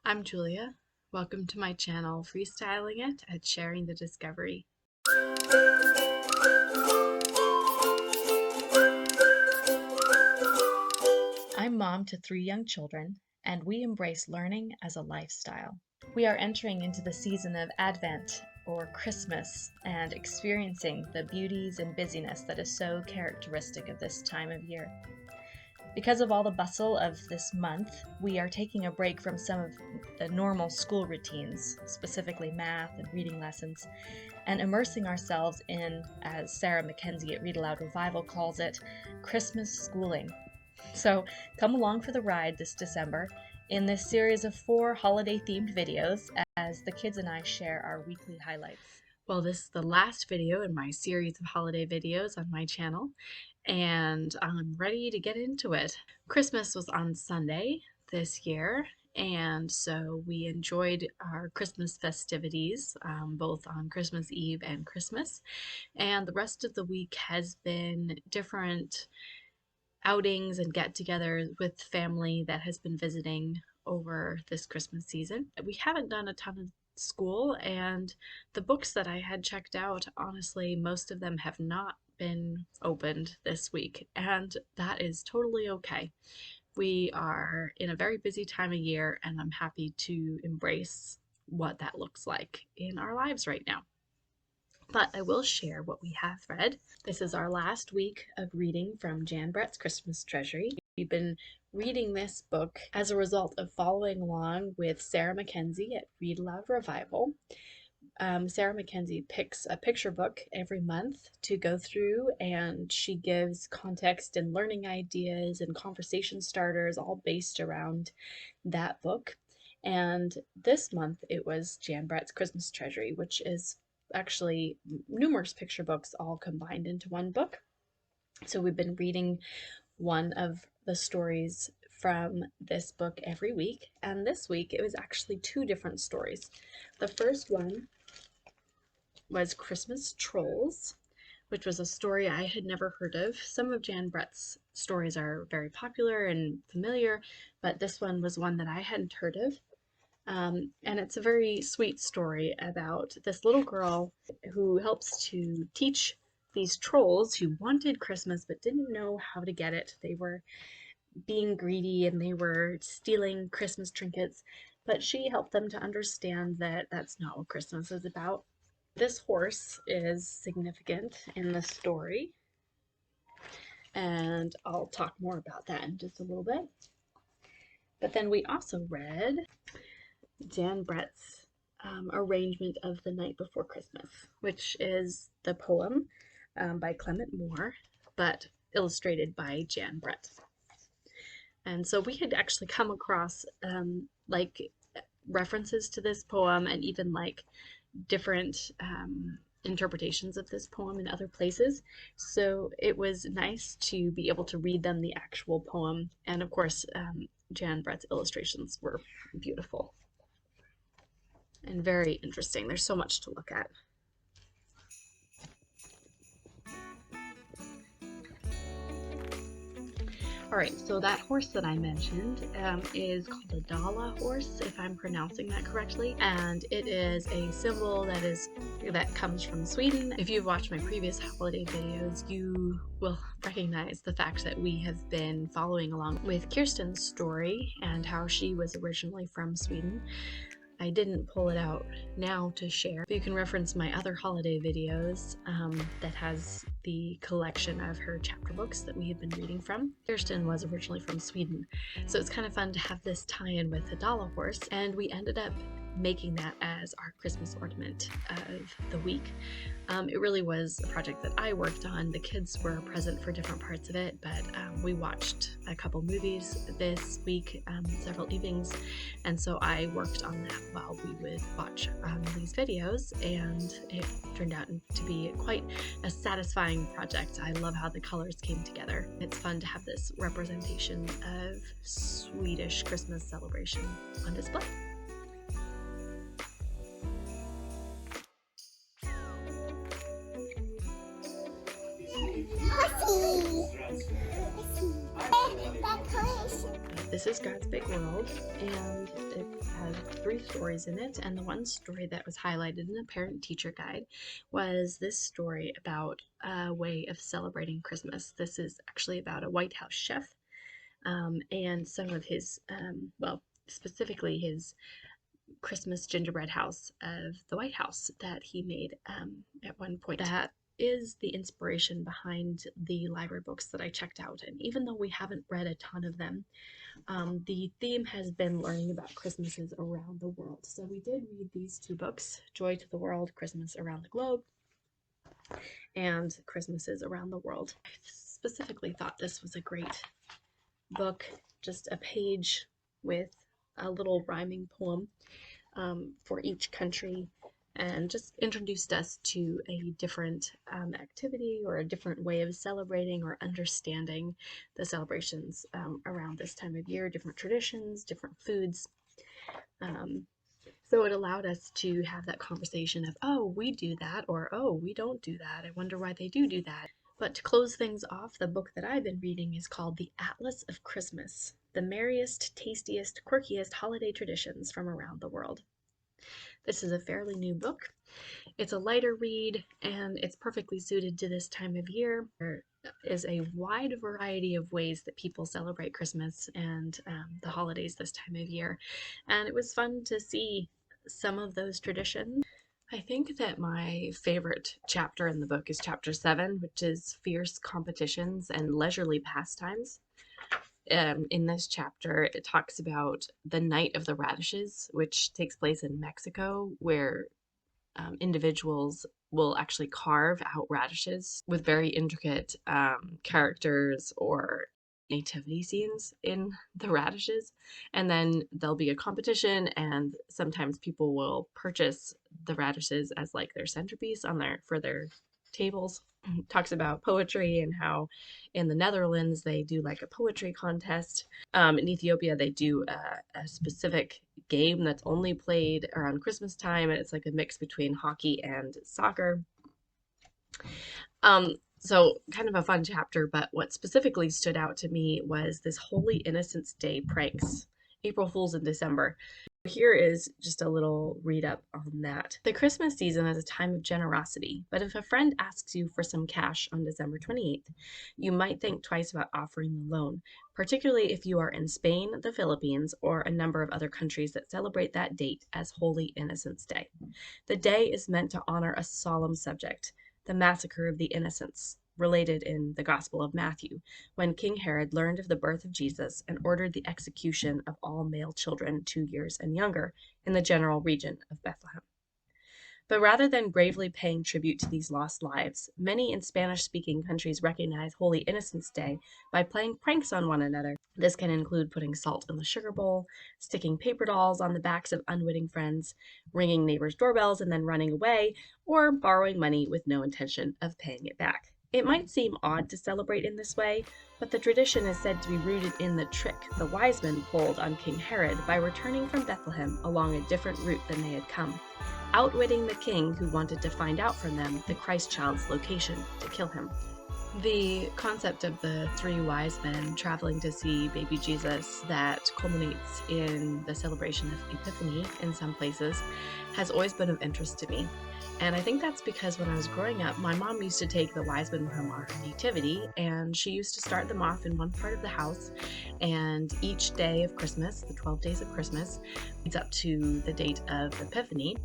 I'm Julia. Welcome to my channel, Freestyling It at Sharing the Discovery. I'm mom to 3 young children, and we embrace learning as a lifestyle. We are entering into the season of Advent, or Christmas, and experiencing the beauties and busyness that is so characteristic of this time of year. Because of all the bustle of this month, we are taking a break from some of the normal school routines, specifically math and reading lessons, and immersing ourselves in, as Sarah Mackenzie at Read Aloud Revival calls it, Christmas schooling. So come along for the ride this December in this series of 4 holiday-themed videos as the kids and I share our weekly highlights. Well, this is the last video in my series of holiday videos on my channel, and I'm ready to get into it. Christmas was on Sunday this year, and so we enjoyed our Christmas festivities, both on Christmas Eve and Christmas, and the rest of the week has been different outings and get-togethers with family that has been visiting over this Christmas season. We haven't done a ton of school, and the books that I had checked out, honestly, most of them have not been opened this week, and that is totally okay. We are in a very busy time of year, and I'm happy to embrace what that looks like in our lives right now. But I will share what we have read. This is our last week of reading from Jan Brett's Christmas Treasury. We've been reading this book as a result of following along with Sarah Mackenzie at Read Aloud Revival. Sarah Mackenzie picks a picture book every month to go through, and she gives context and learning ideas and conversation starters all based around that book. And this month it was Jan Brett's Christmas Treasury, which is actually numerous picture books all combined into one book. So we've been reading one of the stories from this book every week, and this week it was actually 2 different stories. The first one was Christmas Trolls, which was a story I had never heard of. Some of Jan Brett's stories are very popular and familiar, but this one was one that I hadn't heard of. And it's a very sweet story about this little girl who helps to teach these trolls who wanted Christmas but didn't know how to get it. They were being greedy and they were stealing Christmas trinkets, but she helped them to understand that that's not what Christmas is about. This horse is significant in the story, and I'll talk more about that in just a little bit. But then we also read Jan Brett's arrangement of The Night Before Christmas, which is the poem by Clement Moore, but illustrated by Jan Brett. And so we had actually come across like references to this poem and even like different interpretations of this poem in other places. So it was nice to be able to read them the actual poem. And of course, Jan Brett's illustrations were beautiful and very interesting. There's so much to look at. All right, so that horse that I mentioned is called a Dala horse, if I'm pronouncing that correctly, and it is a symbol that comes from Sweden. If you've watched my previous holiday videos, you will recognize the fact that we have been following along with Kirsten's story and how she was originally from Sweden. I didn't pull it out now to share, but you can reference my other holiday videos that has the collection of her chapter books that we have been reading from. Kirsten was originally from Sweden, so it's kind of fun to have this tie-in with the Dala horse, and we ended up making that as our Christmas ornament of the week. It really was a project that I worked on. The kids were present for different parts of it, but we watched a couple movies this week, several evenings, and so I worked on that while we would watch these videos, and it turned out to be quite a satisfying project. I love how the colors came together. It's fun to have this representation of Swedish Christmas celebration on display. This is God's Big World, and it has 3 stories in it, and the one story that was highlighted in the parent-teacher guide was this story about a way of celebrating Christmas. This is actually about a White House chef and some of his, well, specifically his Christmas gingerbread house of the White House that he made at one point. That is the inspiration behind the library books that I checked out. And even though we haven't read a ton of them, the theme has been learning about Christmases around the world. So we did read these 2 books, Joy to the World, Christmas Around the Globe, and Christmases Around the World. I specifically thought this was a great book, just a page with a little rhyming poem for each country, and just introduced us to a different activity or a different way of celebrating or understanding the celebrations around this time of year, different traditions, different foods. So it allowed us to have that conversation of, oh, we do that, or oh, we don't do that. I wonder why they do that. But to close things off, the book that I've been reading is called The Atlas of Christmas, the merriest, tastiest, quirkiest holiday traditions from around the world. This is a fairly new book. It's a lighter read, and it's perfectly suited to this time of year. There is a wide variety of ways that people celebrate Christmas and the holidays this time of year, and it was fun to see some of those traditions. I think that my favorite chapter in the book is chapter 7, which is Fierce Competitions and Leisurely Pastimes. In this chapter, it talks about the Night of the Radishes, which takes place in Mexico, where individuals will actually carve out radishes with very intricate characters or nativity scenes in the radishes, and then there'll be a competition, and sometimes people will purchase the radishes as like their centerpiece for their tables. Talks about poetry and how in the Netherlands they do like a poetry contest. In Ethiopia they do a specific game that's only played around Christmas time, and it's like a mix between hockey and soccer. So kind of a fun chapter, but what specifically stood out to me was this Holy Innocents Day pranks, April Fools in December. Here is just a little read up on that. The Christmas season is a time of generosity, but if a friend asks you for some cash on December 28th, you might think twice about offering the loan, particularly if you are in Spain, the Philippines, or a number of other countries that celebrate that date as Holy Innocents Day. The day is meant to honor a solemn subject, the massacre of the innocents, related in the Gospel of Matthew, when King Herod learned of the birth of Jesus and ordered the execution of all male children 2 years and younger in the general region of Bethlehem. But rather than gravely paying tribute to these lost lives, many in Spanish-speaking countries recognize Holy Innocents' Day by playing pranks on one another. This can include putting salt in the sugar bowl, sticking paper dolls on the backs of unwitting friends, ringing neighbors' doorbells and then running away, or borrowing money with no intention of paying it back. It might seem odd to celebrate in this way, but the tradition is said to be rooted in the trick the wise men pulled on King Herod by returning from Bethlehem along a different route than they had come, outwitting the king who wanted to find out from them the Christ child's location to kill him. The concept of the 3 wise men traveling to see baby Jesus that culminates in the celebration of Epiphany in some places has always been of interest to me. And I think that's because when I was growing up, my mom used to take the wise men from our nativity, and she used to start them off in one part of the house, and each day of Christmas, the 12 days of Christmas, leads up to the date of Epiphany,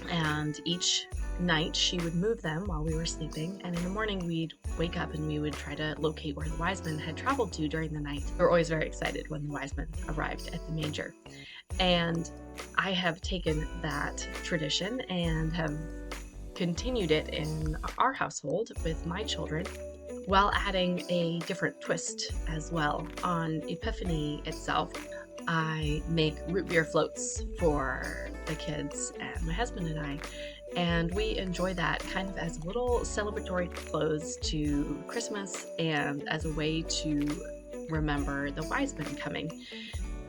and each night she would move them while we were sleeping, and in the morning we'd wake up and we would try to locate where the wise men had traveled to during the night. We were always very excited when the wise men arrived at the manger. And I have taken that tradition and have continued it in our household with my children, while adding a different twist as well. On Epiphany itself, I make root beer floats for the kids and my husband and I, and we enjoy that kind of as a little celebratory close to Christmas and as a way to remember the wise men coming.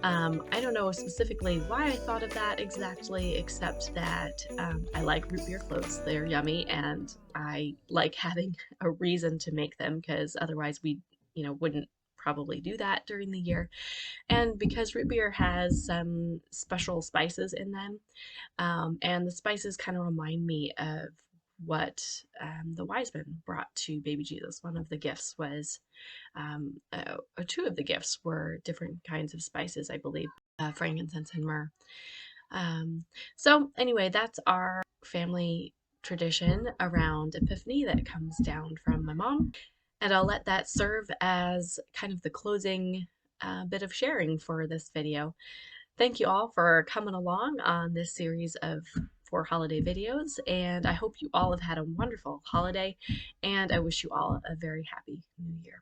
I don't know specifically why I thought of that exactly, except that I like root beer floats. They're yummy, and I like having a reason to make them, because otherwise we, wouldn't probably do that during the year. And because root beer has some special spices in them, and the spices kind of remind me of what the wise men brought to baby Jesus. One of the gifts was, two of the gifts were different kinds of spices, I believe, frankincense and myrrh. So anyway, that's our family tradition around Epiphany that comes down from my mom. And I'll let that serve as kind of the closing bit of sharing for this video. Thank you all for coming along on this series of 4 holiday videos, and I hope you all have had a wonderful holiday, and I wish you all a very happy new year.